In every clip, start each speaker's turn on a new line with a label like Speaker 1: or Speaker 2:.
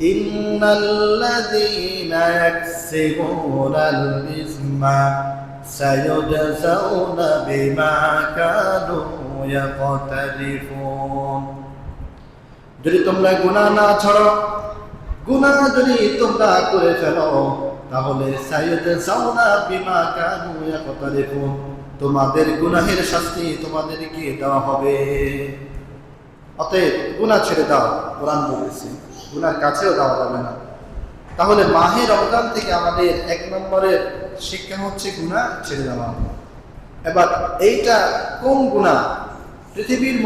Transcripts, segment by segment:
Speaker 1: ইন্নাল্লাযীনা ইয়াকসিবুনাল ইসমা সায়ুজজাউনা বিমা কানু ইয়াকতারিফুন। যদি তোমরা গুনাহ না ছাড়ো, গুনাহ যদি তোমরা করে ফেলো, তাহলে সায়ুজজাউনা বিমা কানু ইয়াকতারিফুন, তোমাদের গুনাহের শাস্তি তোমাদেরকে দেওয়া হবে। অতএব গুনাহ ছেড়ে দাও, কোরআন বলেছে গুনার কাছেও যাওয়া যাবে না। তাহলে মাহে রমজান থেকে আমাদের 1 নম্বরের শিক্ষা হচ্ছে গুনাহ ছেড়ে দেওয়া। এবার এইটা কোন গুনাহ? পৃথিবীর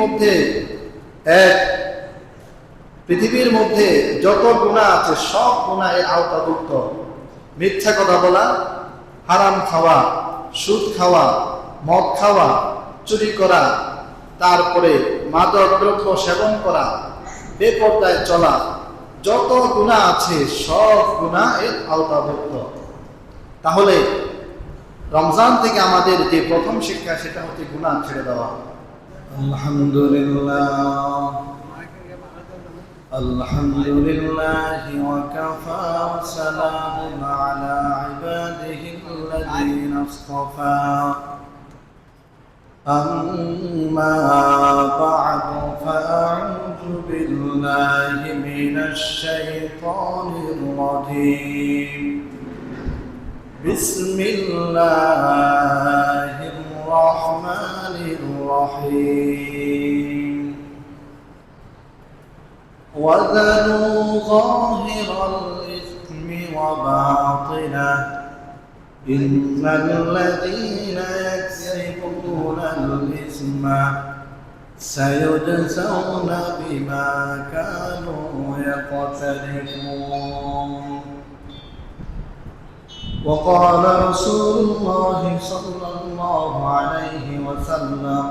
Speaker 1: মধ্যে যত গুনাহ আছে সব গুনাহ এর আওতাভুক্ত। মিথ্যা কথা বলা, হারাম খাওয়া, সুদ খাওয়া, মদ খাওয়া, চুরি করা, তারপরে মাদক দ্রব্য সেবন করা, বেপরদায় চলা, যত গুনাহ আছে সব গুনাহ এর আওতাভুক্ত। তাহলে রমজান থেকে আমাদের যে প্রথম শিক্ষা সেটা হচ্ছে গুনাহ ছেড়ে দেওয়া। আলহামদুলিল্লাহ আলহামদুলিল্লাহি ওয়া কাফা ওয়া সালামুন আলা ইবাদিহিল্লাযীনা ইসতাফা। أما بعد فأعوذ بالله من الشيطان الرجيم. بسم الله الرحمن الرحيم. وذروا ظاهر الإثم وباطنه إن الذين يكسبون الإثم سيجزون بما كانوا يقترفون. وقال رسول الله صلى الله عليه وسلم: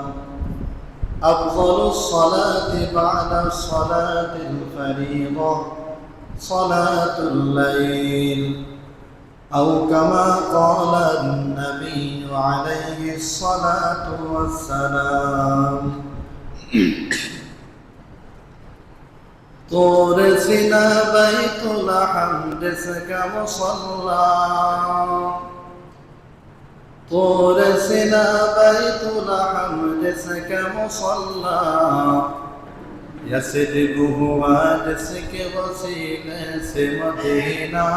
Speaker 1: أفضل الصلاة بعد الصلاة الفريضة صلاة الليل، أو كما قال النبي عليه الصلاة والسلام. طور سنا بيت الحمد كمصلى، طور سنا بيت الحمد كمصلى، يسرقه وادسك وسيلة مدينة،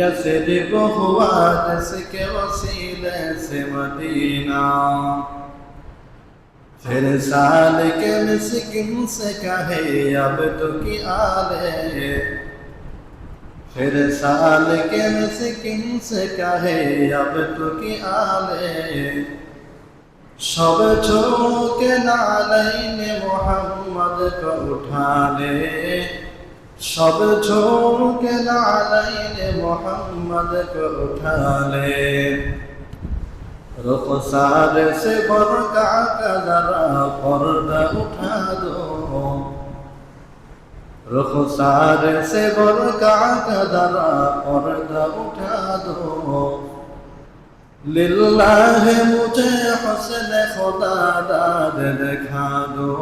Speaker 1: يسرقه وادسك وسيلة مدينة. फिर साल के मिस्किन से कहे अब तो की आले, फिर साल के मिस्किन से कहे अब तो की आले, सब छोड़ के नालैन मोहम्मद को उठा ले, सब छोड़ के नालैन मोहम्मद को उठा ले। रुखसार से बरका का जरा पर्दा उठा दो, रुखसार से बरका का जरा पर्दा उठा दो। लिल्लाह मुझे हुस्न खुदा दाद दिखा दो,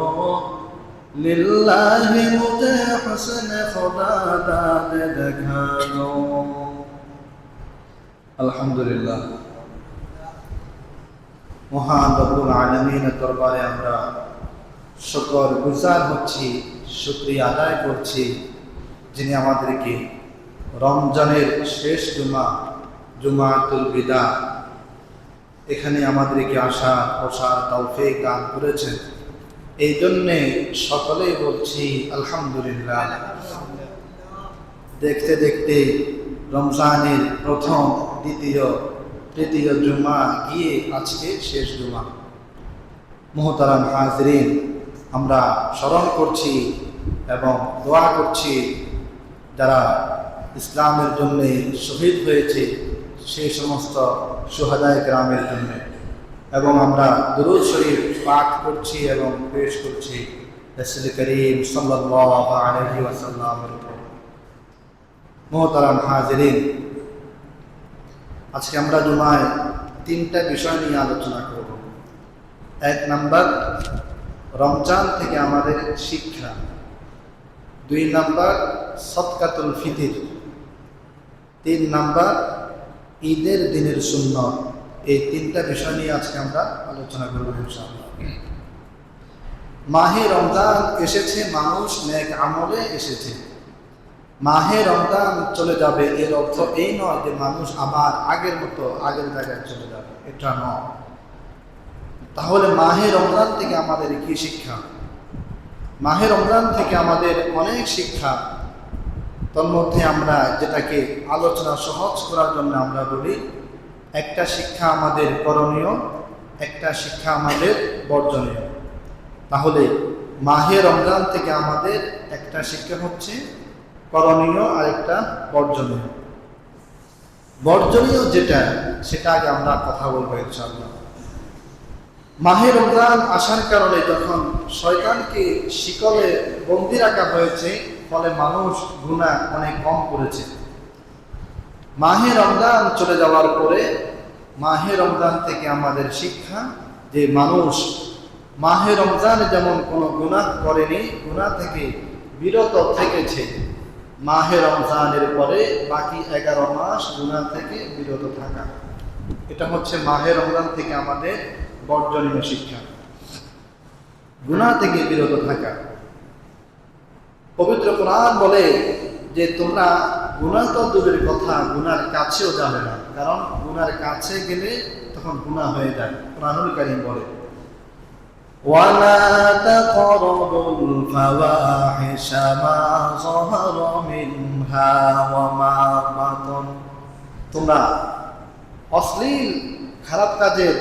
Speaker 1: लिल्लाह मुझे हुस्न खुदा दाद दिखा दो। अल्हम्दुलिल्लाह। মহান রব্বুল আলামিনের দরবারে আমরা শুকর গুজার হচ্ছি, শুকরিয়া আদায় করছি, যিনি আমাদেরকে রমজানের শেষ জুমা, জুমাতুল বিদা, এখানে আমাদেরকে আসা বসার তৌফিক দান করেছেন। এই জন্যে সকলেই বলছি আলহামদুলিল্লাহ। দেখতে দেখতে রমজানের প্রথম, দ্বিতীয়, তৃতীয় জুমা গিয়ে আজকে শেষ জুমা। মুহতারাম হাজরিন, আমরা স্মরণ করছি এবং দোয়া করছি যারা ইসলামের জন্য শহীদ হয়েছে সেই সমস্ত শুহাদায়ে কেরামের জন্য, এবং আমরা দুরূদ শরীফ পাঠ করছি এবং পেশ করছি রাসূল করিম সাল্লাল্লাহু আলাইহি ওয়াসাল্লামের উপর। মুহতারাম হাজরিন, আজকে আমরা জুমায় 3টা বিষয় নিয়ে আলোচনা করব। 1 নাম্বার, রমজান থেকে আমাদের শিক্ষা। 2 নাম্বার সদকাতুল ফিতর, 3 নাম্বার ঈদের দিনের সুন্নত। এই 3টা বিষয় নিয়ে আজকে আমরা আলোচনা করব ইনশাআল্লাহ। মাহে রমজান এসেছে, মানুষ নেক আমলে এসেছে। মাহে রমজান চলে যাবে, এর অর্থ এই নয় যে মানুষ আবার আগের মতো আগের জায়গায় চলে যাবে, এটা নয়। তাহলে মাহে রমজান থেকে আমাদের কি শিক্ষা? মাহে রমজান থেকে আমাদের অনেক শিক্ষা। তার মধ্যে আমরা যেটাকে আলোচনা সহজ করার জন্য আমরা বলি, একটা শিক্ষা আমাদের করণীয়, একটা শিক্ষা আমাদের বর্জনীয়। তাহলে মাহে রমজান থেকে আমাদের একটা শিক্ষা হচ্ছে করণীয় আর একটা বর্জনীয়। বর্জনীয় যেটা, সেটা আগে আমরা কথা বলবো ইনশাআল্লাহ। মাহে রমজান আসার কারণে যখন শয়তানকে শিকলে বন্দি রাখা হয়েছে, ফলে মানুষ গুনাহ অনেক কম করেছে। মাহে রমজান চলে যাওয়ার পরে মাহে রমজান থেকে আমাদের শিক্ষা যে মানুষ মাহে রমজানে যেমন কোনো গুনাহ করেনি, গুনাহ থেকে বিরত থেকেছে। মাহে রমজানের পরে বাকি 11 মাস গুনাহ থেকে বিরত থাকা, এটা হচ্ছে মাহে রমজান থেকে আমাদের বর্জনীয় শিক্ষা, গুনাহ থেকে বিরত থাকা। পবিত্র কোরআন বলে যে তোমরা গুনাহ তো দূরের কথা, গুনাহর কাছেও যাবে না, কারণ গুনাহর কাছে গেলে তখন গুনাহ হয়ে যায়। কোরআনুল কারীম বলে ওয়ালা তাকরাবুল ফাওয়াহিশা মা যাহারা মিনহা ওয়া মা বাতান, তোমরা অশ্লীল খারাপ কাজের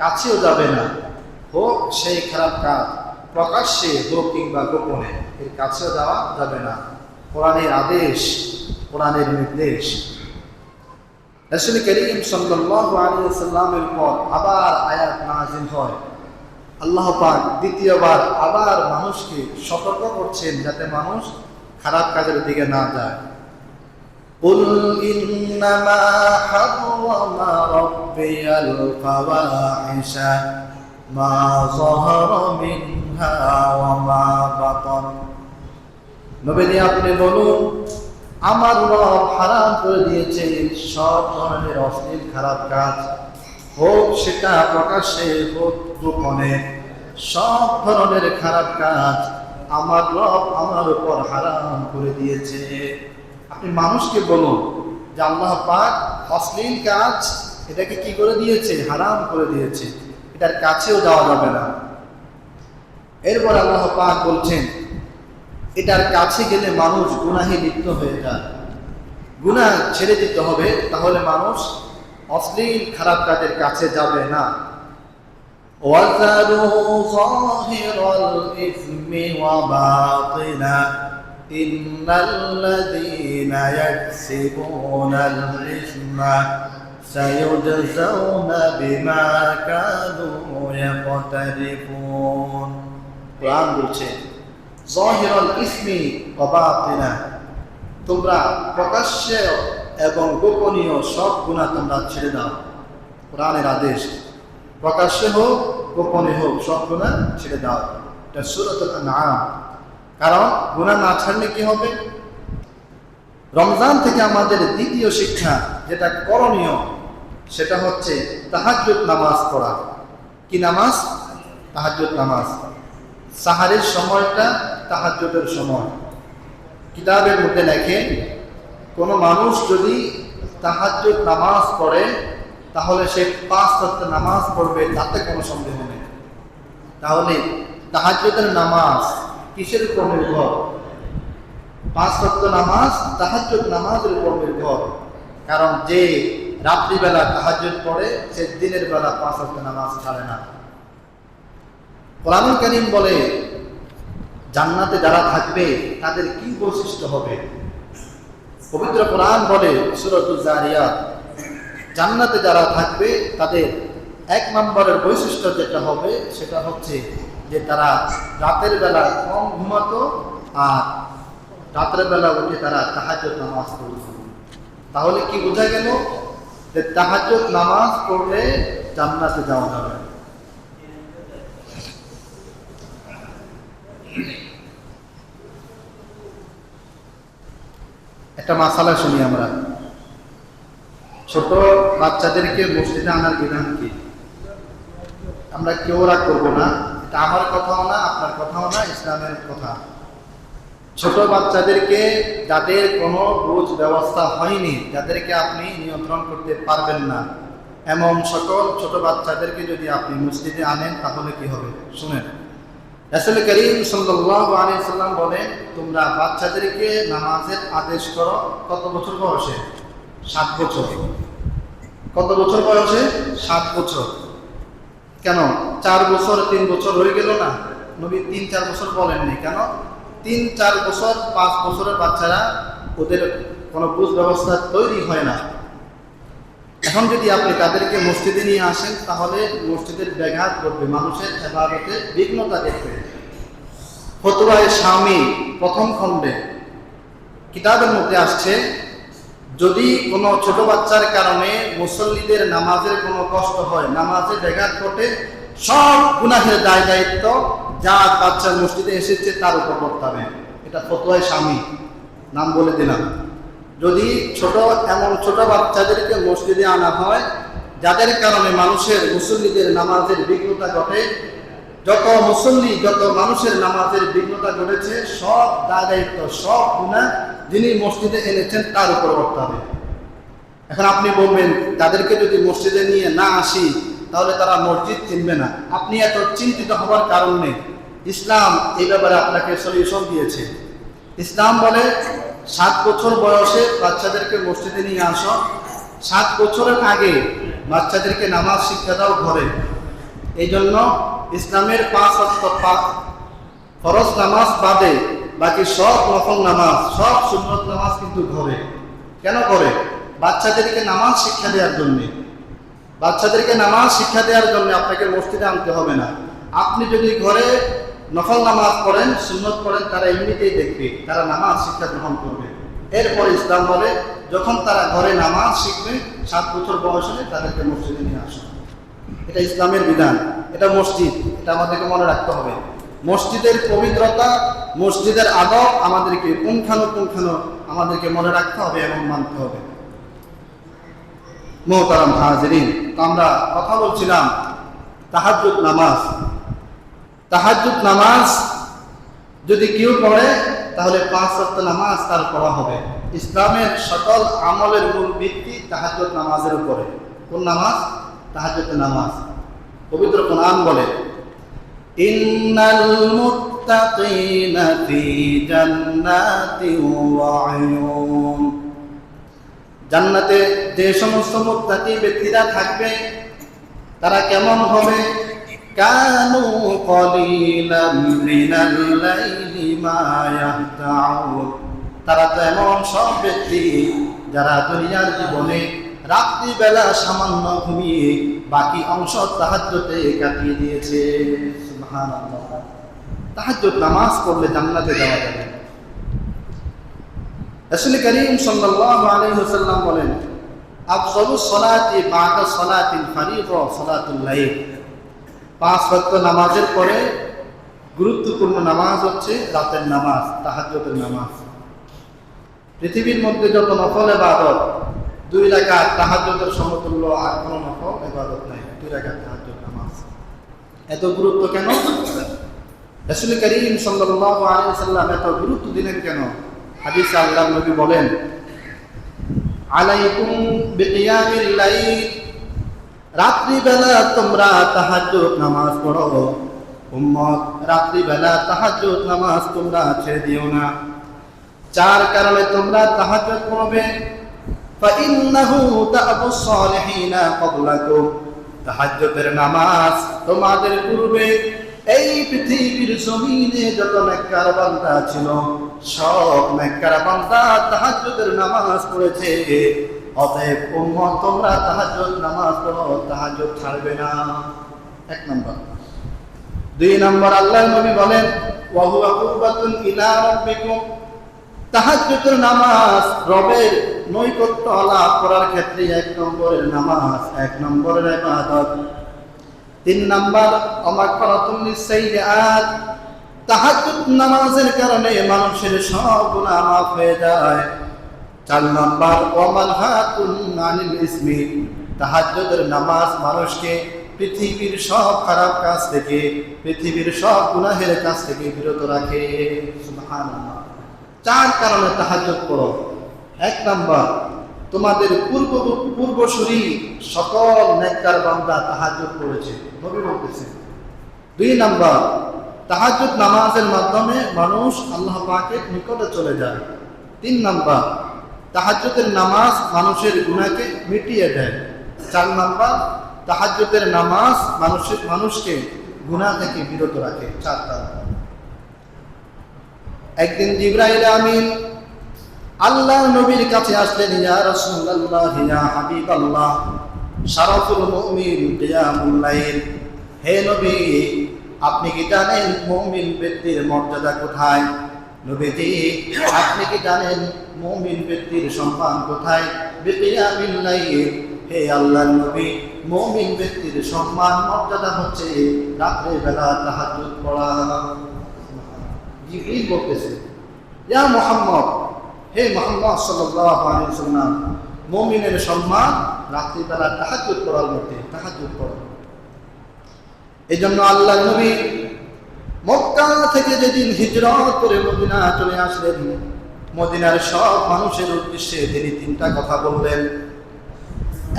Speaker 1: কাছেও যাবে না, হোক সেই খারাপ কাজ প্রকাশ্যে হোক কিংবা গোপনে, এর কাছেও যাওয়া যাবে না। কোরআনের আদেশ, কোরআনের নির্দেশ। রাসূল করিম সাল্লাল্লাহু আলাইহি ওয়াসাল্লামের পর আবার আয়াত নাযিল হয়। আল্লাহ পাক দ্বিতীয়বার আবার মানুষকে সতর্ক করছেন যাতে মানুষ খারাপ কাজের দিকে না যায়। قل إنما حرم ربي الفواحش ما ظهر منها وما بطن, নবী আপনি বলুন আমার রব হারাম করে দিয়েছে সব ধরনের অশ্লীল খারাপ কাজ, হোক সেটা প্রকাশ্যে হোক গোপনে, সব ধরনের খারাপ কাজ আমার রব আমার উপর হারাম করে দিয়েছে। আপনি মানুষকে বলুন যে আল্লাহ পাক অশ্লীল কাজ এটাকে কি করে দিয়েছে? হারাম করে দিয়েছে, এটার কাছেও যাওয়া যাবে না। এরপর আল্লাহ পাক বলছেন এটার কাছে গেলে মানুষ গুনাহে লিপ্ত হয়ে যায়, গুনাহ ছেড়ে দিতে হবে, তাহলে মানুষ অশ্লীল খারাপ কাজের কাছে যাবে না। وَذَرُوا ظَاهِرَ الْإِثْمِ وَبَاطِنَهُ إِنَّ الَّذِينَ يَكْسِبُونَ الْإِثْمَ سَيُجْزَوْنَ بِمَا كَانُوا يَقْتَرِفُونَ। কোরআন বলছে যাহিরাল ইসমি ওয়া বাতিনা, তোমরা প্রকাশ্যে এবং গোপনীয় সব গুনাহ তোমরা ছেড়ে দাও। কোরআনের আদেশ, প্রকাশ্যে হোক গোপনে হোক সব গুনাহ ছেড়ে দাও। এটা সূরাতুল আনআম। কারণ গুনাহ না ছাড়লে কি হবে? রমজান থেকে আমাদের দ্বিতীয় শিক্ষা যেটা করণীয়, সেটা হচ্ছে তাহাজ্জুদ নামাজ পড়া। কি নামাজ? তাহাজ্জুদ নামাজ। সাহারের সময়টা তাহাজ্জুদের সময়। কিতাবের মধ্যে লেখে কোনো মানুষ যদি তাহাজ্জুদ নামাজ পড়ে তাহলে সে 5 ওয়াক্ত নামাজ পড়বে, তাতে কোনো সন্দেহ নেই। তাহলে তাহাজ্জুদের নামাজ কিসের উপর নির্ভর? 5 ওয়াক্ত নামাজ তাহাজ্জুদ নামাজের উপর নির্ভর। কারণ যে রাত্রিবেলা তাহাজ্জুদ পড়ে সে দিনের বেলা 5 ওয়াক্ত নামাজ ছাড়ে না। কোরআনুল কারীম বলে জান্নাতে যারা থাকবে তাদের কি বৈশিষ্ট্য হবে? পবিত্র কোরআন বলে সূরাতুল যারিয়াত, জান্নাতে যারা থাকবে তাদের 1 নম্বরের বৈশিষ্ট্য যেটা হবে সেটা হচ্ছে যে তারা রাতের বেলা কম ঘুমাতো আর রাতের বেলা উঠে তারা তাহাজ্জুদ নামাজ পড়ত। তাহলে কি বোঝা গেল? যে তাহাজ্জুদ নামাজ পড়লে জান্নাতে যাওয়া যাবে। একটা মাসালা শুনি আমরা, ছোট বাচ্চাদেরকে মসজিদে আনার বিধান কি? আমরা কেউ রাগ করবো না, এটা আমার কথাও না, আপনার কথাও না, ইসলামের কথা। ছোট বাচ্চাদেরকে, যাদের কোনো বুঝ ব্যবস্থা হয়নি, যাদেরকে আপনি নিয়ন্ত্রণ করতে পারবেন না, এমন সকল ছোট বাচ্চাদেরকে যদি আপনি মসজিদে আনেন তাহলে কি হবে শুনেন। রাসূল করিম সাল্লাল্লাহু আলাইহি সাল্লাম বলেন, তোমরা বাচ্চাদেরকে নামাজের আদেশ করো কত বছর বয়সে? 7 বছর। কত বছর বয়সে? 7 বছর। কেন 4 বছর 3 বছর হয়ে গেল না? নবী 3-4 বছর বলেননি কেন? 3-4 বছর 5 বছরের বাচ্চারা, ওদের কোনো বুঝ ব্যবস্থা তৈরি হয় না। এখন যদি আপনি তাদেরকে মসজিদে নিয়ে আসেন তাহলে মসজিদের ব্যাঘাত ঘটবে, মানুষের ইবাদতে বিঘ্নতা দেখবে। ফতোয়ায়ে শামী প্রথম খণ্ডে কিতাবের মধ্যে আসছে, যদি কোনো ছোট বাচ্চার কারণে মুসল্লিদের নামাজের কোনো কষ্ট হয়, নামাজে ব্যাঘাত ঘটে, সব গুনাহের দায় দায়িত্ব যার বাচ্চা মসজিদে এসেছে তার উপর করতে হবে। এটা ফতোয়ায়ে শামী, নাম বলে দিলাম। যদি এমন ছোট বাচ্চাদেরকে মসজিদে আনা হয় যাদের কারণে মানুষের মুসল্লিদের নামাজের বিঘ্নতা ঘটে, যত মানুষের নামাজের বিঘ্নতা ঘটেছে, সব দায় দায়িত্ব, সব গুনাহ যিনি মসজিদে এনেছেন তার উপর করতে হবে। এখন আপনি বলবেন তাদেরকে যদি মসজিদে নিয়ে না আসি তাহলে তারা মসজিদ চিনবে না। আপনি এত চিন্তিত হওয়ার কারণ নেই, ইসলাম এই ব্যাপারে আপনাকে সলিউশন দিয়েছে। ইসলাম বলে 7 বছর বয়সে বাচ্চাদেরকে মসজিদে নিয়ে আসো, 7 বছরের আগে বাচ্চাদেরকে নামাজ শিক্ষা দাও ঘরে। এই জন্য ইসলামের 5 ওয়াক্ত ফরজ নামাজ বাদে বাকি সব নফল নামাজ, সব সুন্নত নামাজ কিন্তু ঘরে। কেন করে? বাচ্চাদেরকে নামাজ শিক্ষা দেওয়ার জন্যে। বাচ্চাদেরকে নামাজ শিক্ষা দেওয়ার জন্য আপনাকে মসজিদে আনতে হবে না। আপনি যদি ঘরে নফল নামাজ পড়েন, সুন্নত পড়েন, তারা এমনিতেই দেখবে, তারা নামাজ শিক্ষা গ্রহণ করবে। এরপর ইসলাম বলে যখন তারা ঘরে নামাজ শিখবে 7 বছর বয়স হলে তাদেরকে মসজিদে নিয়ে আসে। এটা ইসলামের বিধান, এটা মসজিদ, এটা আমাদেরকে মনে রাখতে হবে। মসজিদের পবিত্রতা, মসজিদের আদব আমাদেরকে পুঙ্খানুপুঙ্খানু আমাদেরকে মনে রাখতে হবে এবং মানতে হবে। মোহতারাম হাজিরিন, তো আমরা কথা বলছিলাম তাহাজ্জুদ নামাজ। তাহাজ্জুদ নামাজ যদি কেউ পড়ে তাহলে 5 ওয়াক্ত নামাজ তার পড়া হবে। ইসলামের সকল আমলের মূল ভিত্তি তাহাজ্জুদ নামাজের উপরে। কোন নামাজ? তাহাজ্জুদ নামাজ। পবিত্র কোরআন বলে, ইন্নাল মুত্তাকিনা ফি জান্নাতি ওয়া আয়ুন। জান্নাতে যে সমস্ত মুত্তাকি ব্যক্তিরা থাকবে তারা কেমন হবে? কানু কলিলাম মিনাল লাইলি মা ইয়াহতাউন। তারা তো এমন সব ব্যক্তি যারা দুনিয়ার জীবনে রাত্রিবেলা সামান্য ঘুমিয়ে বাকি অংশ তাহাজ্জুদে কাটিয়ে দিয়েছে। সুবহানাল্লাহ। তাহাজ্জুদ নামাজ পড়লে জান্নাতে যাওয়া যাবে। রাসূল করিম সাল্লাল্লাহু আলাইহি ওয়াসাল্লাম বলেন, আফযালুস সালাতি বা'দা সালাতিল ফারিযা সালাতুল লাইল। 5 ওয়াক্ত নামাজের পরে গুরুত্বপূর্ণ নামাজ হচ্ছে রাতের নামাজ, তাহাজ্জুদের নামাজ। পৃথিবীর মধ্যে যত নফল ইবাদত, 2 রাকাত তাহাজ্জুদের সমতুল্য আর কোনো নফল ইবাদত নাই। 2 রাকাত তাহাজ্জুদ নামাজ। এত গুরুত্ব কেন? রাসূল করিম সাল্লাল্লাহু আলাইহি ওয়াসাল্লাম এত গুরুত্ব দিলেন কেন? হাদিসে আল্লাহর নবী বলেন, আলাইকুম বিকিয়ামিল লাইল। রাত্রিবেলা তোমরা তাহাজ্জুদ নামাজ পড়ো। উম্মত, রাত্রিবেলা তাহাজ্জুদ নামাজ তোমরা ছেড়ে দিও না। 4 কারণে তোমরা তাহাজ্জুদ পড়বে। ফাইন্নাহু দা'বুস সালিহিনা ক্বাবলাকুম। তাহাজ্জুদের নামাজ তোমাদের পূর্বে এই পৃথিবীর জমিনে যত নেককার বান্দা ছিল, সব নেককার বান্দা তাহাজ্জুদের নামাজ পড়েছে। অতএব উম্মত, তোমরা তাহাজ্জুদ নামাজ পড়ো, তাহাজ্জুদ ছাড়বে না। 1 নম্বর। 2 নম্বর, আল্লাহর নবী বলেন, ওয়া হুয়া কুরবাতুন ইলা রাব্বিকুম। তাহাজ্জুদের নামাজ রবের নৈকট্য লাভ করার ক্ষেত্রে 1 নম্বরের নামাজ, 1 নম্বরের ইবাদত। 3 নম্বর, মাগফিরাতুন লিস-সাইয়্যাত। তাহাজ্জুদ নামাজের কারণে মানুষের সব গুনাহ মাফ হয়ে যায়। 4 নম্বর ওয়ামানহাতুন আনিল ইসমি, তাহাজ্জুদের নামাজ মানুষকে পৃথিবীর সব খারাপ কাজ থেকে, পৃথিবীর সব গুনাহের কাজ থেকে বিরত রাখে। সুবহানাল্লাহ। 4 কারণে তাহাজ্জুদ পড়ো। 1 নম্বর, তোমাদের পূর্বসূরি সকল নেককার বান্দা তাহাজ্জুদ পড়েছে, নবী বলতেছে। 2 নম্বর, তাহাজ্জুদ নামাজের মাধ্যমে মানুষ আল্লাহ পাকের নিকটে চলে যায়। 3 নম্বর, তাহাজ্জুদের নামাজ মানুষের গুনাহকে মিটিয়ে দেয়। 4 নম্বর, তাহাজ্জুদের নামাজ মানুষকে গুনাহ থেকে বিরত রাখে। 4 কারণ। একদিন জিবরাইল আমিন আল্লাহর নবীর কাছে আসলেন, ইয়া রাসূলুল্লাহ, ইয়া হাবিবাল্লাহ, শারাফুল মুমিন কিয়ামুল লাইল। হে নবী, আপনি কি জানেন মুমিন ব্যক্তির মর্যাদা কোথায়? নবীজি, আপনি কি জানেন মুমিন ব্যক্তির সম্মান কোথায়? বিকিয়ামিল লাইল। হে আল্লাহর নবী, মুমিন ব্যক্তির সম্মান মর্যাদা হচ্ছে রাতের বেলা তাহাজ্জুদ পড়া। জিবরিল বলতেছে, ইয়া মুহাম্মদ, হে মুহাম্মদ সাল্লাল্লাহু আলাইহি ওয়াসাল্লাম, মুমিনের সম্মান রাতের বেলা তাহাজ্জুদ পড়ার মধ্যে, তাহাজ্জুদ পড়া। এজন্য আল্লাহর নবী মক্কা থেকে যেদিন হিজরত করে মদিনা চলে আসলেন, মদিনার সব মানুষের উদ্দেশ্যে তিনি 3টা কথা বললেন।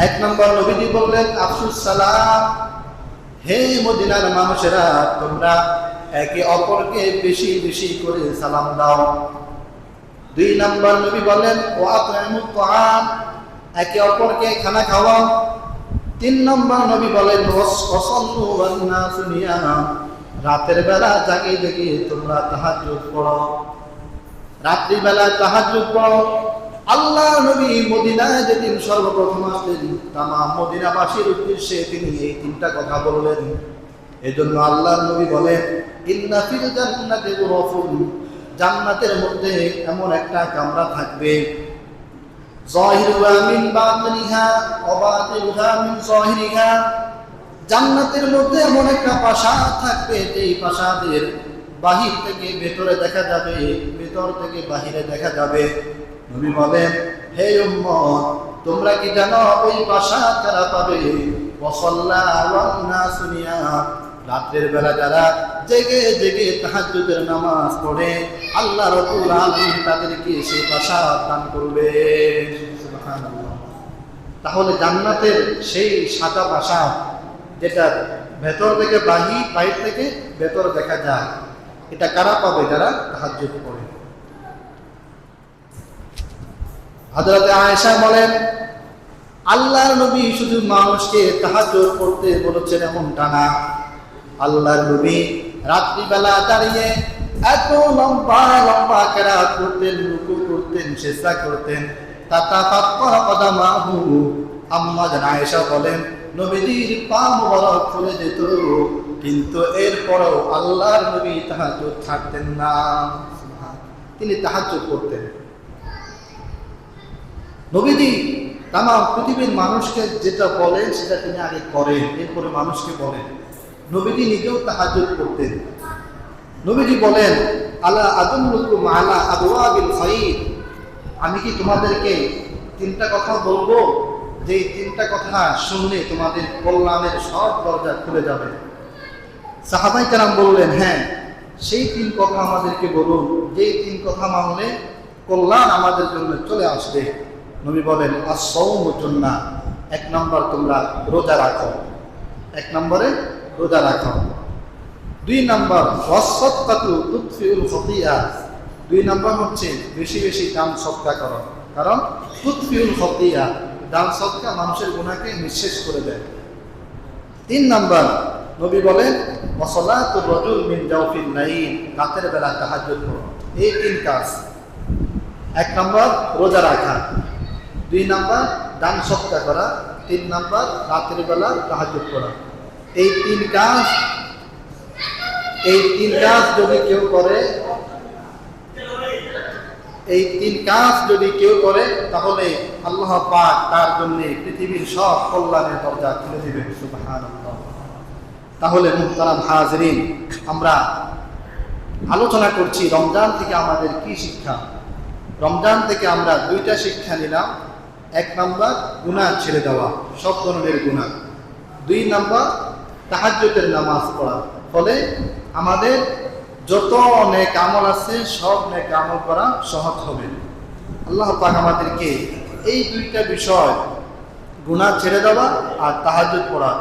Speaker 1: 1 নম্বর, নবীজি বললেন, আফসুস সালাম। হে মদিনার মানুষেরা, তোমরা একে অপরকে বেশি বেশি করে সালাম দাও। 2 নম্বর, নবী বলেন, ওয়া আত'ইমুত তাআম, একে অপরকে খানা খাওয়াও। 3 নম্বর, নবী বলেন, ওয়াসাল্লু ওয়ান নাসু নিয়াম, রাতের বেলা জাগিয়ে জাগিয়ে তোমরা তাহাজ্জুদ পড়ো, রাত্রি বেলা তাহাজ্জুদ পড়ো। আল্লাহ নবী মদিনায় যেদিন সর্বপ্রথম আসলেন, তামাম মদিনাবাসীর উদ্দেশ্যে তিনি এই 3টা কথা বললেন। এজন্য আল্লাহ নবী বলেন, ইন্না ফিল জান্নাতি গুরফুন, জান্নাতের মধ্যে এমন একটা কামরা থাকবে, যাহিরুহা মিন বাতিনিহা ওয়া বাতিনুহা মিন যাহিরিহা, জান্নাতের মধ্যে এমন একটা প্রাসাদ থাকবে, যেই প্রাসাদের বাহির থেকে ভেতরে দেখা যাবে, ভেতর থেকে বাহিরে দেখা যাবে। নবী বলেন, হে উম্মত, তোমরা কি জানো ওই প্রাসাদ কারা পাবে? ওয়াসাল্লা ওয়ান নাসু নিয়াম, রাতের বেলা যারা জেগে জেগে তাহাজ্জুদের নামাজ পড়ে, আল্লাহ রাব্বুল আলামিন তাদেরকে সেই প্রাসাদ দান করবে। সুবহানাল্লাহ। তাহলে জান্নাতের সেই সাদা প্রাসাদ, যেটা ভেতর থেকে বাহির থেকে ভেতর দেখা যায়, এটা কারা পাবে? যারা তাহাজ্জুদ পড়ে। হযরত আয়েশা বলেন, আল্লাহর নবী শুধু মানুষকে তাহাজ্জুদ পড়তে বলেছেন এমনটা না, আল্লাহর নবী রাত্রিবেলা দাঁড়িয়ে এত লম্বা লম্বা কেরাত করতেন, রুকু করতেন, সিজদা করতেন, তাতাফাক্কারা কদামাহু। আম্মা জান আয়েশা বলেন, নবীজির পা মোবারক ফুলে যেত, কিন্তু এরপরও আল্লাহর নবী তাহাজ্জুদ ছাড়তেন না। তিনি তাহাজ্জুদ করতেন। নবীজি তামাম পৃথিবীর মানুষকে যেটা বলেন সেটা তিনি আগে করেন, এরপরে মানুষকে বলেন। নবীজি নিজেও তাহাজ্জুদ করতেন। নবীজি বলেন, আলা আদুল্লুকুম আলা আবওয়াবিল খায়র, আমি কি তোমাদেরকে 3টা কথা বলবো, যে 3টা কথা শুনলে তোমাদের কল্যাণের সব দরজা খুলে যাবে? সাহাবায়ে কেরাম বললেন, হ্যাঁ, সেই 3 কথা আমাদেরকে বলুন, যেই 3 কথা মানলে কল্যাণ আমাদের জন্য চলে আসবে। নবী বলেন, আস-সাওমু জুন্নাহ, 1 নম্বর, তোমরা রোজা রাখো। 1 নম্বরে রোজা রাখো। 2 নম্বর, ওয়াস-সাদকাতু তুতফিউল খতিয়া, 2 নম্বর হচ্ছে বেশি বেশি দান সদকা করো, কারণ তুতফিউল খতিয়া, দান সদকা মানুষের গুনাহকে নিঃশেষ করে দেয়। 3 নম্বর, নবী বলেন, ওয়াসালাতুর রাজুল মিন জাওফিল লাইল, রাতের বেলা তাহাজ্জুদ করো। এই 3 কাজ। 1 নম্বর রোজা রাখা, 2 নম্বর দান সদকা করা, 3 নম্বর রাতের বেলা তাহাজ্জুদ করা। এই 3 কাজ যদি কেউ করে, এই 3 কাজ যদি কেউ করে, তাহলে আল্লাহ পাক তার জন্য পৃথিবীর সব কল্যাণের দরজা খুলে দিবেন। সুবহানাল্লাহ। তাহলে মুহতারাম হাজিরিন, আমরা আলোচনা করছি রমজান থেকে আমাদের কি শিক্ষা। রমজান থেকে আমরা দুইটা শিক্ষা নিলাম। এক নাম্বার, গুনাহ ছেড়ে দেওয়া, সব ধরনের গুনাহ। দুই নাম্বার, তাহাজ্জুদের নামাজ পড়া, ফলে আমাদের যত নেক আমল আছে সব নেক আমল করা সহজ হবে। আল্লাহ পাক আমাদেরকে এই দুইটা বিষয়, গুনাহ ছেড়ে দেওয়া আর তাহাজ্জুদ পড়া,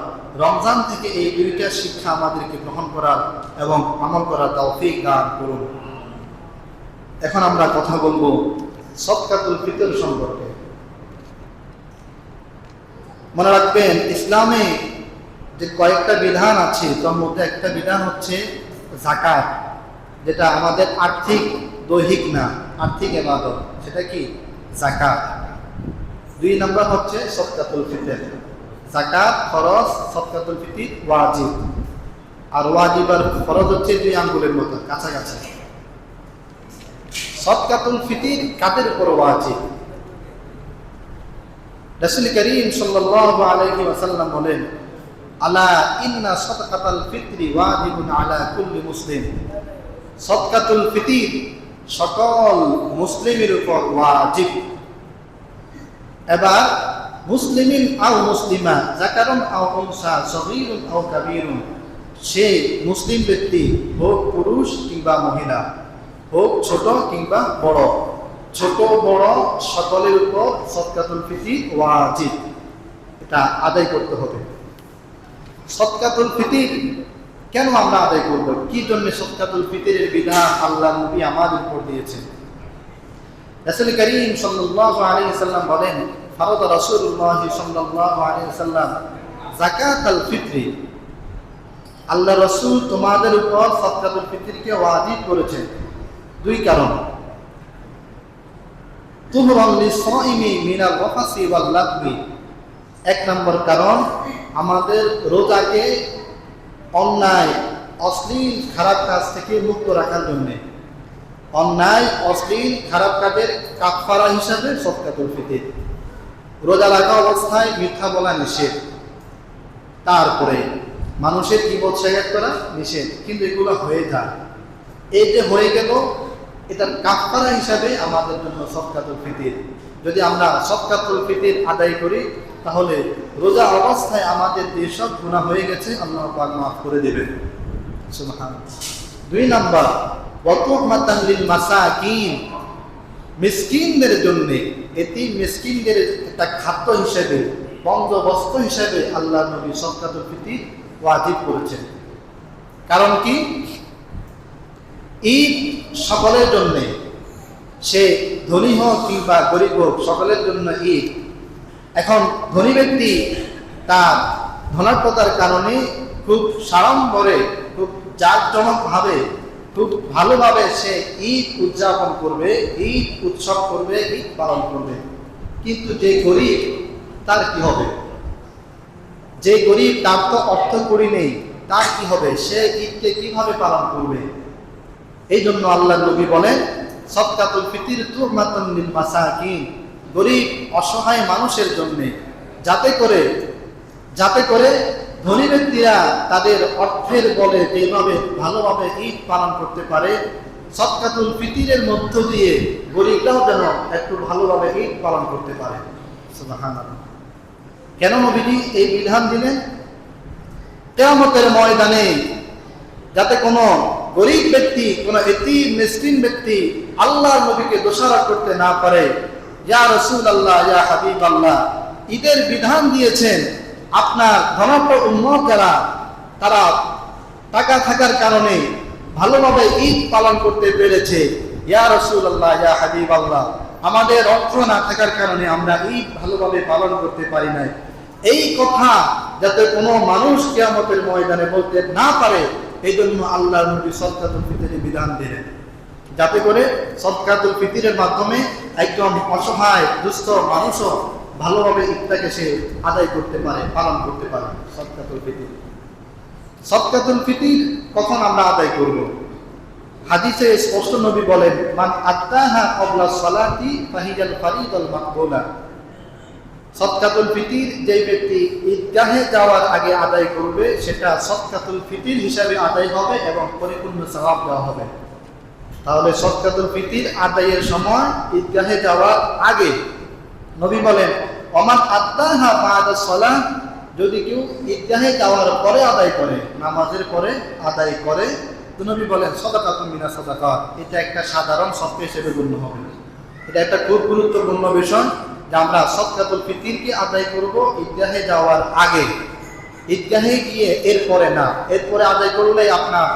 Speaker 1: রমজান থেকে এই দুইটা শিক্ষা আমাদেরকে গ্রহণ করার এবং আমল করার তৌফিক দান করুন। এখন আমরা কথা বলবো সদকাতুল ফিতর সম্পর্কে। মনে রাখবেন, ইসলামে যে কয়েকটা বিধান আছে তার মধ্যে একটা বিধান হচ্ছে যাকাত, যেটা আমাদের আর্থিক, দৈহিক না, আর্থিক ইবাদত, সেটা কি যাকাত। দুই নম্বর হচ্ছে সদকাতুল ফিতর। যাকাত ফরজ, সদকাতুল ফিতর ওয়াজিব। আর ওয়াজিব আর ফরজ হচ্ছে দুই আঙ্গুলের মতো কাছাকাছি। সদকাতুল ফিতর কাদের উপর ওয়াজিব? রাসূল করিম সাল্লাল্লাহু আলাইহি ওয়াসাল্লাম বলেন, আলা ইন্না সাদকাতাল ফিতরি ওয়াজিবুন আলা কুল্লি মুসলিম। সদকাতুল ফিতর সকল মুসলিমের উপর ওয়াজিব। এবার মুসলিমিন আও মুসলিমা, যাকারুন আও উনসা, সগীরুন আও কাবীরুন, সে মুসলিম ব্যক্তি হোক পুরুষ কিংবা মহিলা, হোক ছোট কিংবা বড়, ছোট বড় সকলের উপর সদকাতুল ফিতর ওয়াজিব। এটা আদায় করতে হবে। সদকাতুল ফিতর কেন আমরা আদায় করব? কি জন্য সদকাতুল ফিতরের বিধান আল্লাহ নবী আমাদের উপর দিয়েছেন? রাসূল করিম সাল্লাল্লাহু আলাইহি ওয়াসাল্লাম বলেন, ফারাদা রাসূলুল্লাহ সাল্লাল্লাহু আলাইহি ওয়াসাল্লাম যাকাতাল ফিতরি। আল্লাহ রাসূল তোমাদের উপর সদকাতুল ফিতরকে ওয়াজিব করেছেন দুই কারণ। তুহরান লিসাইমি মিনাল রাফাসি ওয়াল লাগবি। এক নম্বর কারণ, আমাদের রোজাকে অন্যায়, অশ্লীল, খারাপ কাজ থেকে মুক্ত রাখার জন্য। অন্যায়, অশ্লীল, খারাপ কাজের কাফারা হিসাবে সদকাতুল ফিতর। রোজা রাখা অবস্থায় মিথ্যা বলা নিষেধ, তারপরে মানুষের গীবত শেয়ার করা নিষেধ, কিন্তু এগুলো হয়ে যায়। এই যে হয়ে গেল, এটার কাফারা হিসাবে আমাদের জন্য সদকাতুল ফিতর। যদি আমরা সদকাতুল ফিতর আদায় করি, তাহলে রোজা অবস্থায় আমাদের যেসব গুনাহ হয়ে গেছে আল্লাহ পাক মাফ করে দেবেন। সুবহানাল্লাহ। দুই নাম্বার, ওয়াতুহমাতান লিল মাসাকিন, মিসকিনদের জন্য, এতিম মিসকিনদের একটা খাদ্য হিসেবে, বন্দোবস্ত হিসেবে আল্লাহ নবী সদকাতুল ফিতর ওয়াজিব করেছেন। কারণ কি? ঈদ সকলের জন্য, সে ধনী হোক কিংবা গরিব হোক, সকলের জন্য ঈদ। এখন ধনী ব্যক্তি তার ধনাত্মতার কারণে খুব সাড়ম্বরে, খুব জাঁকজমকভাবে, খুব ভালোভাবে সে ঈদ উদযাপন করবে, ঈদ উৎসব করবে, ঈদ পালন করবে। কিন্তু যে গরিব, তার কি হবে? যে গরিব, তার তো অর্থ কড়ি নেই, তার কি হবে? সে ঈদকে কিভাবে পালন করবে? এই জন্য আল্লাহ নবী বলেন, সদকাতুল ফিতর তুহমাতুন লিল মাসাকিন, গরিব অসহায় মানুষের জন্য, যাতে করে ধনী ব্যক্তিরা তাদের অর্থের বলে যেভাবে ভালোভাবে ঈদ পালন করতে পারে, সদকাতুল ফিতরের মধ্য দিয়ে গরিবরাও যেন একটু ভালোভাবে ঈদ পালন করতে পারে। সুবহানাল্লাহ। কেন নবীজি এই বিধান দিলেন? কিয়ামতের ময়দানে যাতে কোনো গরিব ব্যক্তি, কোনো এতিম মিসকিন ব্যক্তি আল্লাহর নবীকে দোষারোপ করতে না পারে। ইয়া রাসূলুল্লাহ, ইয়া হাবিবাল্লাহ, ঈদের বিধান দিয়েছেন আপনার ধনাঢ্য উম্মত যারা, তারা টাকা থাকার কারণে ভালোভাবে ঈদ পালন করতে পেরেছে। ইয়া রাসূলুল্লাহ, ইয়া হাবিবাল্লাহ, আমাদের অর্থ না থাকার কারণে আমরা ঈদ ভালোভাবে পালন করতে পারি নাই। এই কথা যাতে কোনো মানুষ কিয়ামতের ময়দানে বলতে না পারে, এই জন্য আল্লাহর নবী সদকাতুল ফিতরের বিধান দিলেন, যাতে করে সদকাতুল ফিতরের মাধ্যমে একজন অসহায় দুস্থ মানুষও ভালোভাবে ঈদটাকে সে আদায় করতে পারে, পালন করতে পারে। সদকাতুল ফিতর কখন আমরা আদায় করব? হাদিসে স্পষ্ট নবী বলেন, মান আত্তাহা ক্বাবলা সালাতি ফাহিয়াল ফারিদাল মাকবুলা। সদকাতুল ফিতর যে ব্যক্তি ঈদগাহে যাওয়ার আগে আদায় করবে, সেটা সদকাতুল ফিতর হিসাবে আদায় হবে এবং পরিপূর্ণ সওয়াব দেওয়া হবে। তাহলে সদকাতুল ফিতির আদায়ের সময় ঈদগাহে যাওয়ার আগে নবী বলেন ওমান আদ্দাহা বাদা সালাহ, যদি কেউ ঈদগাহে যাওয়ার পরে আদায় করে, নামাজের পরে আদায় করে, তো নবী বলেন সাদাকাতুন মিনাস সাদাকাত, এটা একটা সাধারণ সদকা হিসেবে গণ্য হবে। এটা একটা খুব গুরুত্বপূর্ণ বিষয় যে আমরা সদকাতুল ফিতিরকে আদায় করব ঈদগাহে যাওয়ার আগে। ঈদগাহে গিয়ে এরপরে না, এরপরে আদায় করলে আপনার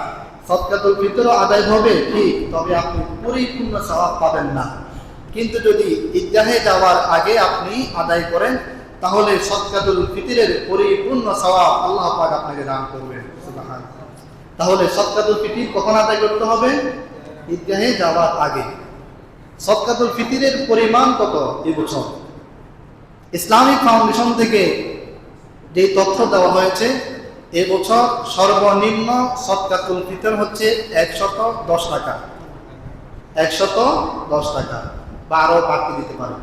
Speaker 1: সদকাতুল ফিতরও আদায় হবে ঠিক, তবে আপনি পরিপূর্ণ সওয়াব পাবেন না। কিন্তু যদি ঈদগাহে যাওয়ার আগে আপনি আদায় করেন তাহলে সদকাতুল ফিতরের পরিপূর্ণ সওয়াব আল্লাহ পাক আপনাকে দান করবেন। সুবহানাল্লাহ। তাহলে সদকাতুল ফিতর কখন আদায় করতে হবে? ঈদগাহে যাওয়ার আগে। সদকাতুল ফিতরের পরিমাণ কত এবছর ইসলামিক ফাউন্ডেশন থেকে যে তথ্য দেওয়া হয়েছে, এবছর সর্বনিম্ন সদকাতুল ফিতর হচ্ছে 110 টাকা, 110 টাকা বা আরো বাড়তি দিতে পারে।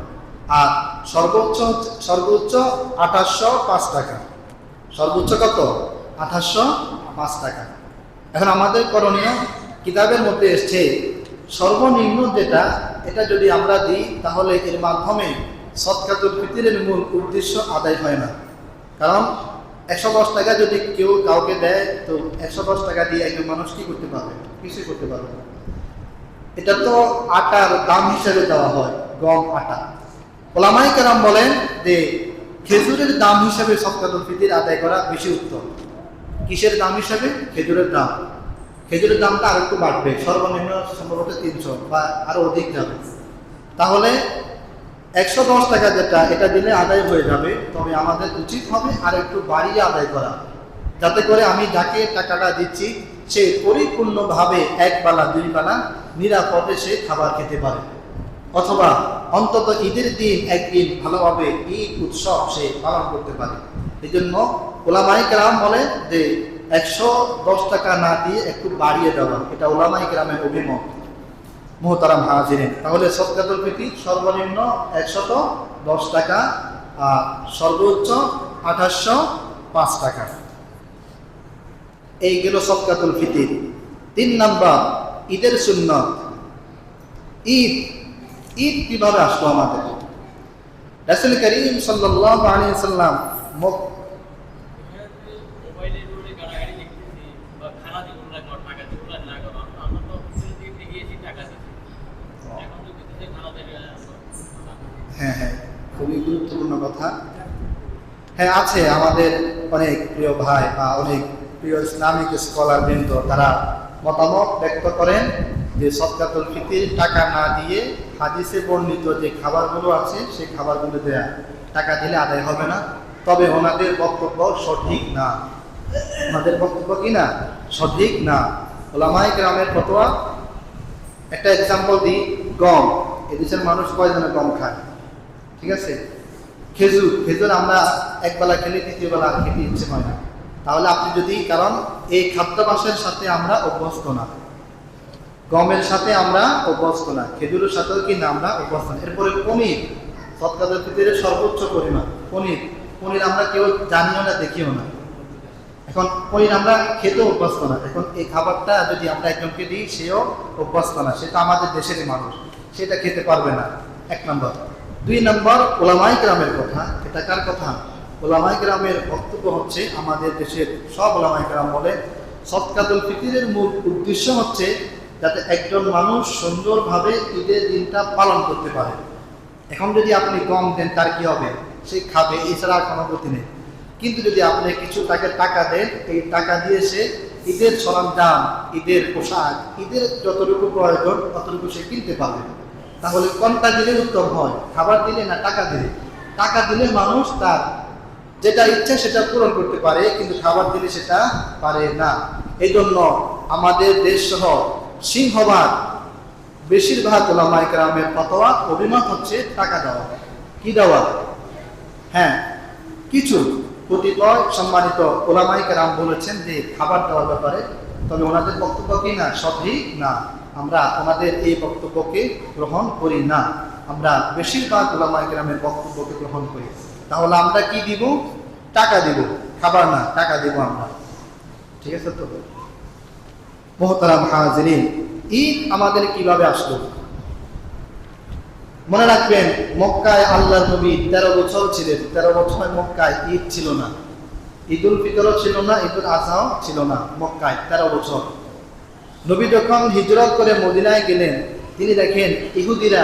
Speaker 1: আর সর্বোচ্চ 2805 টাকা। সর্বোচ্চ কত? 2805 টাকা। এখন আমাদের করণীয়, কিতাবের মধ্যে এসছে সর্বনিম্ন যেটা, এটা যদি আমরা দিই তাহলে এর মাধ্যমে সদকাতুল ফিতরের মূল উদ্দেশ্য আদায় হয় না। কারণ 110 টাকা যদি কেউ কাউকে দেয়, তো 110 টাকা দিয়ে একজন মানুষ কি করতে পারবে? কিছুই করতে পারবে না। এটা তো আটার দাম হিসেবে দেওয়া হয়, গম আটা। ওলামায়ে কেরাম বলেন যে খেজুরের দাম হিসেবে সদকাতুল ফিতর আদায় করা বেশি উত্তম। কিসের দাম হিসেবে? খেজুরের দাম। খেজুরের দামটা আর একটু বাড়বে, সর্বনিম্ন সম্ভবত 300 বা আরো অধিক যাবে। তাহলে 110 টাকা যেটা, এটা দিলে আদায় হয়ে যাবে। তবে আমাদের উচিত হবে আর একটু বাড়িয়ে আদায় করা, যাতে করে আমি যাকে টাকাটা দিচ্ছি সে পরিপূর্ণভাবে এক বেলা দুই বেলা নিরাপদে সে খাবার খেতে পারে, অথবা অন্তত ঈদের দিন একদিন ভালোভাবে ঈদ উৎসব সে পালন করতে পারে। এই জন্য ওলামায়ে কেরাম বলেন যে 110 টাকা না দিয়ে একটু বাড়িয়ে দেওয়া, এটা ওলামায়ে কেরামের অভিমত। মুহতারাম হাজিরিন, তাহলে সদকাতুল ফিতর সর্বনিম্ন 110 টাকা আর সর্বোচ্চ 2805 টাকা। এই গেল সদকাতুল ফিতর। 3 নাম্বার ঈদের সুন্নাত। ঈদ কিভাবে আসলো আমাদের? রাসূল করিম সাল্লাল্লাহু আলাইহি ওয়াসাল্লাম হ্যাঁ, খুবই গুরুত্বপূর্ণ কথা। হ্যাঁ, আছে আমাদের অনেক প্রিয় ভাই বা অনেক প্রিয় ইসলামিক স্কলার বৃন্দ, তারা মতামত ব্যক্ত করেন যে সদকাতুল ফিতর টাকা না দিয়ে হাদিসে বর্ণিত যে খাবারগুলো আছে সেই খাবারগুলো দেয়া, টাকা দিলে আদায় হবে না। তবে ওনাদের বক্তব্য সঠিক না। ওনাদের বক্তব্য কি না? সঠিক না। ওলামায়ে কেরামের ফতোয়া, একটা এক্সাম্পল দিই, গম। এদেশের মানুষ কয়জনে গম খায়? ঠিক আছে। খেজুর আমরা একবেলা খেলে দ্বিতীয় বেলা খেতে ইচ্ছে হয় না। তাহলে আপনি যদি, কারণ এই খাদ্যাভ্যাসের সাথে আমরা অভ্যস্ত না, গমের সাথে আমরা অভ্যস্ত না, খেজুরের সাথেও কি না আমরা অভ্যস্ত না। এরপরে পনির, সদকাতুল ফিতরের সর্বোচ্চ পরিমাণ পনির আমরা কেউ জানিও না, দেখিও না। এখন পনির আমরা খেতেও অভ্যস্ত না। এখন এই খাবারটা যদি আমরা একজনকে দিই, সেও অভ্যস্ত না, সেটা আমাদের দেশেরই মানুষ, সেটা খেতে পারবে না। 1 নম্বর। 2 নম্বর, ওলামায়ে কেরামের কথা। এটা কার কথা? ওলামায়ে কেরামের বক্তব্য হচ্ছে, আমাদের দেশের সব ওলামায়ে কেরাম বলে সদকাতুল ফিতরের মূল উদ্দেশ্য হচ্ছে যাতে একজন মানুষ সুন্দরভাবে ঈদের দিনটা পালন করতে পারে। এখন যদি আপনি গম দেন, তার কি হবে? সে খাবে, এছাড়া আর কোনো গতি নেই। কিন্তু যদি আপনি কিছু তাকে টাকা দেন, এই টাকা দিয়ে সে ঈদের সরঞ্জাম, ঈদের পোশাক, ঈদের যতটুকু প্রয়োজন ততটুকু সে কিনতে পারবে। তাহলে কোনটা দিলে উত্তম হয়? খাবার দিলে না টাকা দিলে? টাকা দিলে মানুষ তার যেটা ইচ্ছা সেটা পূরণ করতে পারে, কিন্তু খাবার দিলে সেটা পারে না। এই জন্য আমাদের দেশ সহ সিংহভাগ বেশিরভাগ ওলামায়ে কেরামের ফতোয়া, অভিমত হচ্ছে টাকা দেওয়া। কি দেওয়া? হ্যাঁ, কিছু কতিপয় সম্মানিত ওলামায়ে কেরাম বলেছেন যে খাবার দেওয়ার ব্যাপারে, তবে ওনাদের বক্তব্য কি না? সঠিক না। আমরা ওনাদের এই বক্তব্যকে গ্রহণ করি না। আমরা বেশিরভাগ ওলামায়ে কেরামের বক্তব্যকে গ্রহণ করি। তাহলে আমরা কি দিব? টাকা দিব, খাবার না, টাকা দিব আমরা। ঠিক আছে তো? মুহতারাম হাজিরিন, ঈদ আমাদের কিভাবে আসলো? মনে রাখবেন, মক্কায় আল্লাহর নবী 13 বছর ছিলেন। 13 বছর মক্কায় ঈদ ছিল না, ঈদুল ফিতরও ছিল না, ঈদুল আজহাও ছিল না। মক্কায় 13 বছর। নবী যখন হিজরত করে মদিনায় গেলেন, তিনি দেখেন ইহুদিরা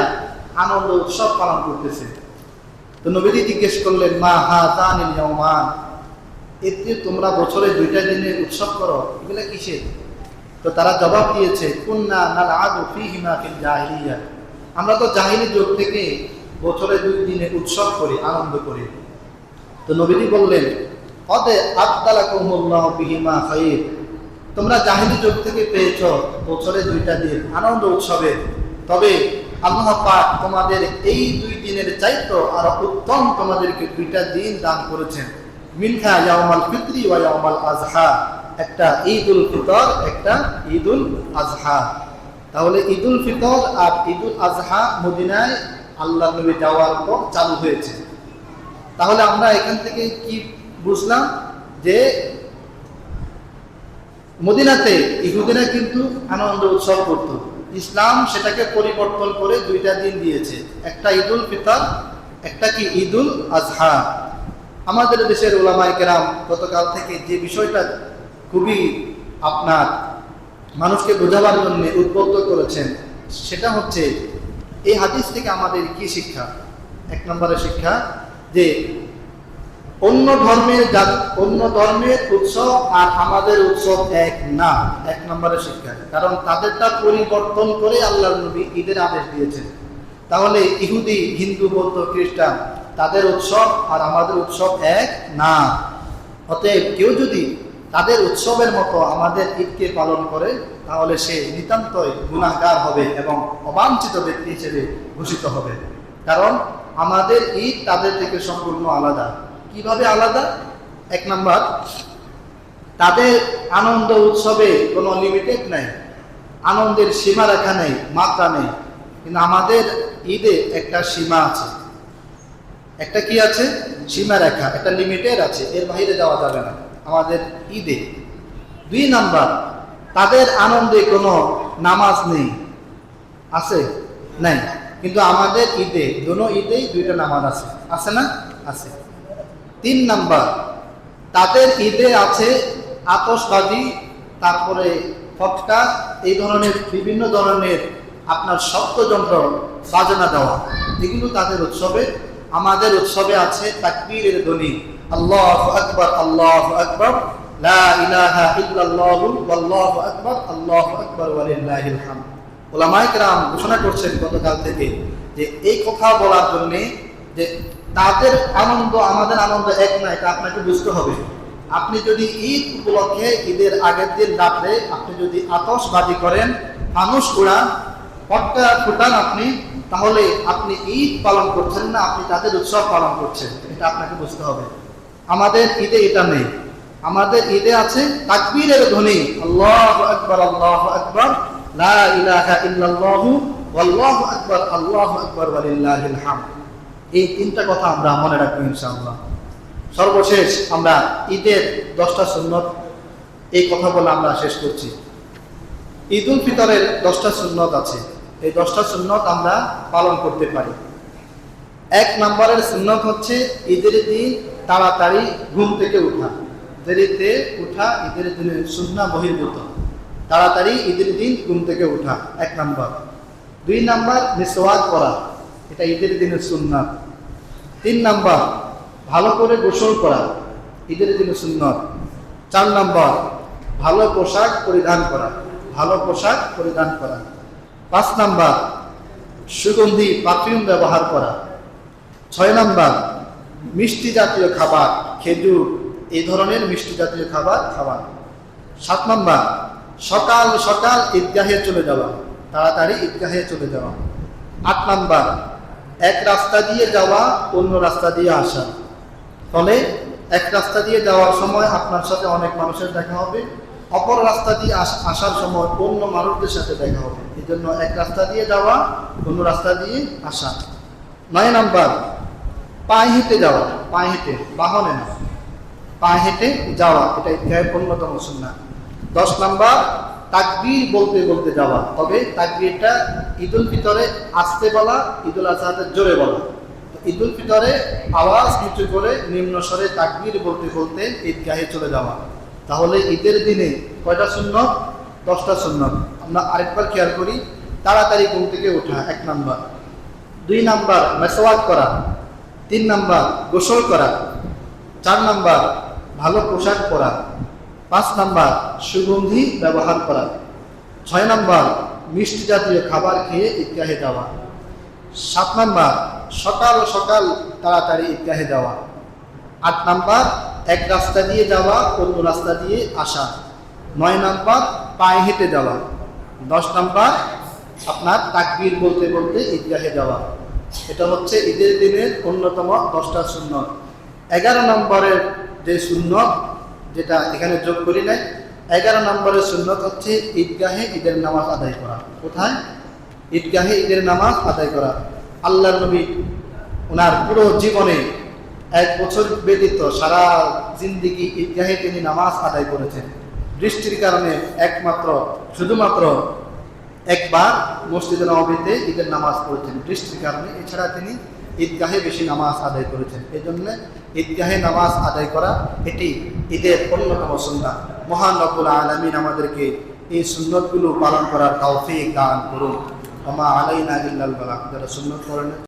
Speaker 1: আনন্দ উৎসব পালন করতেছে। তো নবীজি জিজ্ঞেস করলেন, মা হাযানিল ইয়াওমান, এতে তোমরা বছরে 2টা দিনে উৎসব করো, এগুলো কিসের? তো তারা জবাব দিয়েছে, কুন্না নালআবু ফীহিমা ফিল জাহিলিয়া, আমরা তো জাহিলি যুগ থেকে বছরে 2 দিনে উৎসব করি, আনন্দ করি। তো নবীজি বললেন, কদ আবদালাকুমুল্লাহু বিহিমা খায়র, তোমরা জাহিলি যুগ থেকে পেয়েছ বছরে 2টা দিন আনন্দ উৎসবে, তবে আল্লাহ পাক তোমাদের এই 2 দিনের চাইতে আরো উত্তম তোমাদেরকে 2টা দিন দান করেছেন। মিনহা ইয়াউমাল ফিতরি ওয়া ইয়াউমাল আজহা, একটা ঈদুল ফিতর, একটা ঈদুল আজহা। তাহলে ঈদুল ফিতর আর ঈদুল আজহা মদিনায় আল্লাহর নবী যাওয়ার পর চালু হয়েছে। তাহলে আমরা এখান থেকে কি বুঝলাম? যে মদিনাতে ইহুদিরা কিন্তু আনন্দ উৎসব করত, ইসলাম সেটাকে পরিবর্তন করে 2টা দিন দিয়েছে, একটা ঈদুল ফিতর, একটা কি ঈদুল আজহা। আমাদের দেশের উলামায়ে কেরাম গতকাল থেকে যে বিষয়টা খুবই আপনার মানুষকে বোঝাবার জন্য উদ্বুদ্ধ করেছেন, সেটা হচ্ছে এই হাদিস থেকে আমাদের কি শিক্ষা? 1 নম্বরে শিক্ষা যে অন্য ধর্মের উৎসব আর আমাদের উৎসব এক না। 1 নম্বরের শিক্ষা, কারণ তাদেরটা পরিবর্তন করে আল্লাহর নবী ঈদের আদেশ দিয়েছেন। তাহলে ইহুদি, হিন্দু, বৌদ্ধ, খ্রিস্টান তাদের উৎসব আর আমাদের উৎসব এক না। অতএব কেউ যদি তাদের উৎসবের মতো আমাদের ঈদকে পালন করে, তাহলে সে নিতান্তই গুনাহগার হবে এবং অবাঞ্ছিত ব্যক্তি হিসেবে ঘোষিত হবে। কারণ আমাদের ঈদ তাদের থেকে সম্পূর্ণ আলাদা। কিভাবে আলাদা? 1 নম্বর, তাদের আনন্দ উৎসবে কোনো লিমিটেড নাই, আনন্দের সীমা রেখা নেই, মাত্রা নেই। কিন্তু আমাদের ঈদে একটা সীমা আছে, একটা কি আছে? সীমা রেখা, একটা লিমিটেড আছে, এর বাইরে যাওয়া যাবে না আমাদের ঈদে। 2 নম্বর, তাদের আনন্দে কোনো নামাজ নেই, আছে? নাই। কিন্তু আমাদের ঈদে, দোনো ঈদেই 2টা নামাজ আছে, আছে না? আছে। 3 নম্বর, তাদের ঈদে আছে আতশবাজি, তারপরে ফটকা, এই ধরনের বিভিন্ন ধরনের আপনার শব্দযন্ত্র বাজনা দেওয়া, এগুলো তাদের উৎসবে। আমাদের উৎসবে আছে তাকবীরের ধ্বনি, আল্লাহু আকবার, আল্লাহু আকবার, লা ইলাহা ইল্লাল্লাহু ওয়াল্লাহু আকবার, আল্লাহু আকবার ওয়া লিল্লাহিল হামদ। উলামায়ে কেরাম ঘোষণা করছেন গতকাল থেকে যে এই কথা বলার জন্য যে তাদের আনন্দ আমাদের আনন্দ এক না, এটা আপনাকে বুঝতে হবে। আপনি যদি ঈদ উপলক্ষে, ঈদের আগের দিন রাত্রে আপনি যদি আতশবাজি করেন, ফানুস উড়ান, ফটকা ফুটান আপনি, তাহলে আপনি ঈদ পালন করছেন না, আপনি তাদের উৎসব পালন করছেন, এটা আপনাকে বুঝতে হবে। আমাদের ঈদে এটা নেই। আমাদের ঈদে আছে তাকবীরের ধ্বনি, আল্লাহু আকবার, আল্লাহু আকবার, লা ইলাহা ইল্লাল্লাহু ওয়াল্লাহু আকবার, আল্লাহু আকবার ওয়া লিল্লাহিল হামদ। এই 3টা কথা আমরা মনে রাখবো ইনশাআল্লাহ। সর্বশেষ আমরা ঈদের 10টা সুন্নত, এই কথা বলে আমরা শেষ করছি। ঈদুল ফিতরের 10টা সুন্নত আছে, এই 10টা সুন্নত আমরা পালন করতে পারি। 1 নম্বরের সুন্নত হচ্ছে ঈদের দিন তাড়াতাড়ি ঘুম থেকে উঠা। দেরিতে উঠা ঈদের দিনের সুন্নাহ বহির্ভূত। তাড়াতাড়ি ঈদের দিন ঘুম থেকে উঠা 1 নম্বর। 2 নম্বর, মিসওয়াক করা, এটা ঈদের দিনের সুন্নাহ। 3 নম্বর, ভালো করে গোসল করা, ঈদের দিনের সুন্নাহ। 4 নম্বর, ভালো পোশাক পরিধান করা, ভালো পোশাক পরিধান করা। 5 নম্বর, সুগন্ধি পারফিউম ব্যবহার করা। 6 নম্বর, মিষ্টি জাতীয় খাবার, খেজুর, এই ধরনের মিষ্টি জাতীয় খাবার খাওয়া। 7 নম্বর, সকাল সকাল ঈদগাহে চলে যাওয়া, তাড়াতাড়ি ঈদগাহে চলে যাওয়া। 8 নম্বর, এক রাস্তা দিয়ে যাওয়া, অন্য রাস্তা দিয়ে আসা। ফলে এক রাস্তা দিয়ে যাওয়ার সময় আপনার সাথে অনেক মানুষের দেখা হবে, অপর রাস্তা দিয়ে আসার সময় অন্য মানুষদের সাথে দেখা হবে। এই জন্য এক রাস্তা দিয়ে যাওয়া, অন্য রাস্তা দিয়ে আসা। 9 নম্বর, পায়ে হেঁটে যাওয়া, পায়ে হেঁটে, বাহনে না, পায়ে হেঁটে যাওয়া, এটা ঈদগাহের অন্যতম সুন্নাহ। 10 নম্বর, তাকবীর বলতে বলতে যাওয়া। তবে তাকবীরটা ঈদুল ফিতরে আস্তে বলা, ঈদুল আজহাতে জোরে বলা। ঈদুল ফিতরে আওয়াজ নিচু করে নিম্ন স্বরে তাকবীর বলতে বলতে ঈদগাহে চলে যাওয়া। তাহলে ঈদের দিনে কয়টা সুন্নত? 10টা সুন্নত। আমরা আরেকবার খেয়াল করি। তাড়াতাড়ি ঘুম থেকে ওঠা 1 নাম্বার, 2 নাম্বার মেসওয়াক করা, 3 নাম্বার গোসল করা, 4 নাম্বার ভালো পোশাক পরা, 5 নাম্বার সুগন্ধি ব্যবহার করা, 6 নাম্বার মিষ্টি জাতীয় খাবার খেয়ে ঈদগাহে যাওয়া, 7 নাম্বার সকাল সকাল তাড়াতাড়ি ঈদগাহে যাওয়া, 8 নাম্বার এক রাস্তা দিয়ে যাওয়া অন্য রাস্তা দিয়ে আসা, 9 নাম্বার পায়ে হেঁটে যাওয়া, 10 নাম্বার আপনার তাকবীর বলতে বলতে ঈদগাহে যাওয়া। এটা হচ্ছে ঈদের দিনের অন্যতম 10টা সুন্নত। 11 নম্বরের যে সুন্নত, যেটা এখানে যোগ করি নাই, 11 নম্বরের সুন্নত হচ্ছে ঈদগাহে ঈদের নামাজ আদায় করা। কোথায়? ঈদগাহে ঈদের নামাজ আদায় করা। আল্লাহর নবী ওনার পুরো জীবনে 1 বছর ব্যতীত সারা জিন্দিগি ঈদগাহে তিনি নামাজ আদায় করেছেন। বৃষ্টির কারণে শুধুমাত্র একবার মসজিদে নববীতে ঈদের নামাজ পড়েছেন বৃষ্টির কারণে। এছাড়া তিনি ঈদগাহে বেশি নামাজ আদায় করেছেন। এই জন্য ঈদগাহে নামাজ আদায় করা এটি ঈদের অন্যতম সুন্নাত। মহান রব্বুল আলামিন আমাদেরকে এই সুন্নতগুলো পালন করার তৌফিক দান করুন। ওয়া মা আলাইনা ইল্লাল বালাগ। যারা সুন্নত করেন